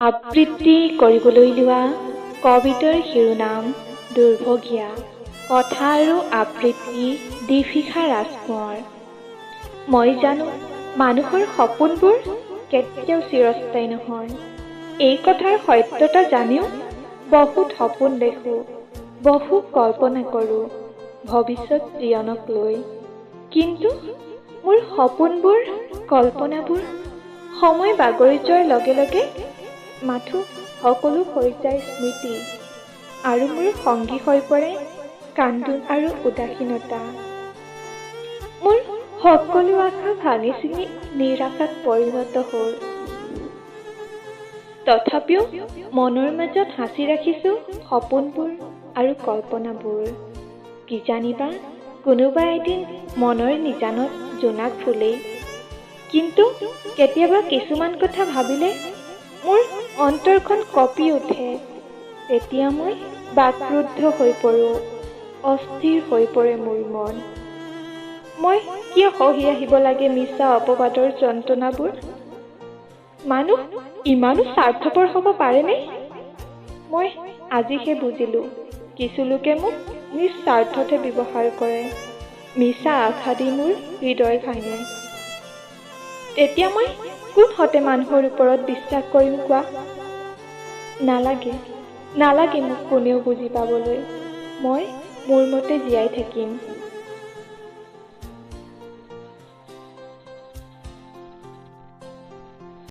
আবৃত্তি কৰিবলৈ লোৱা কবিতাৰ শিৰোনাম দুৰ্ভগীয়া। কথা আৰু আবৃত্তি দীপিকা ৰাজকোঁৱৰ। মই জানো মানুহৰ সপোনবোৰ কেতিয়াও চিৰস্থায়ী নহয়। এই কথাৰ সত্যতা জানিও বহুত সপোন দেখোঁ, বহু কল্পনা কৰোঁ ভৱিষ্যত জীৱনক লৈ। কিন্তু মোৰ সপোনবোৰ, কল্পনাবোৰ সময় বাগৰি যোৱাৰ লগে লগে মাথো সকলো হৈ যায় স্মৃতি, আৰু মোৰ সংগী হৈ পৰে কান্দোন আৰু উদাসীনতা। মোৰ সকলো আশা ভাঙি চিঙি নিৰাশাত পৰিণত হ'ল। তথাপিও মনৰ মাজত সাঁচি ৰাখিছোঁ সপোনবোৰ আৰু কল্পনাবোৰ। কিজানিবা কোনোবা এদিন মনৰ নিজানত জোনাক ফুলেই। কিন্তু কেতিয়াবা কিছুমান কথা ভাবিলে মোৰ অন্তৰখন কঁপি উঠে। তেতিয়া মই বাকৰুদ্ধ হৈ পৰোঁ, অস্থিৰ হৈ পৰে মোৰ মন। মই কিয় সহি আহিব লাগে মিছা অপবাদৰ যন্ত্ৰণাবোৰ? মানুহ ইমানো স্বাৰ্থপৰ হ'ব পাৰেনে? মই আজিহে বুজিলোঁ, কিছু লোকে মোক নিজ স্বাৰ্থতে ব্যৱহাৰ কৰে, মিছা আশা দি মোৰ হৃদয় ভাঙে। তেতিয়া মই কোনহতে মানুহৰ ওপৰত বিশ্বাস কৰিম কোৱা? নালাগে মোক কোনেও বুজি পাবলৈ। মই মোৰ মতে জীয়াই থাকিম।